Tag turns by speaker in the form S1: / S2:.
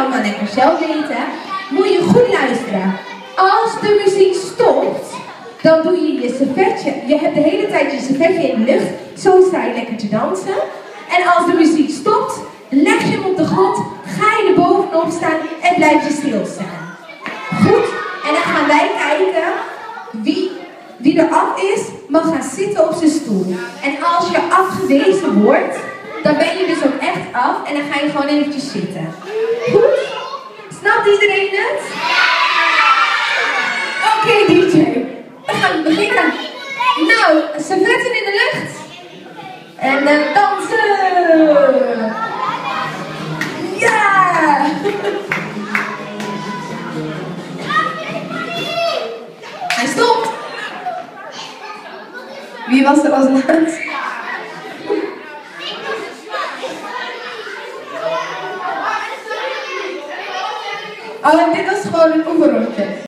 S1: allemaal lekker zelf weten, moet je goed luisteren. Als de muziek stopt, dan doe je je servetje. Je hebt de hele tijd je servetje in de lucht. Zo sta je lekker te dansen. En als de muziek stopt, leg je hem op de grond, ga je er bovenop staan en blijf je stilstaan. Goed? En dan gaan wij kijken wie er af is, mag gaan zitten op zijn stoel. En als je afgewezen wordt, dan ben je dus ook echt af en dan ga je gewoon eventjes zitten. Goed? Snapt iedereen het? Oké, DJ. We gaan beginnen. Nou, servetten in de lucht. En dansen. Ja! Hij stopt. Wie was er als laatst? Oh, dit was gewoon een oefenrondje.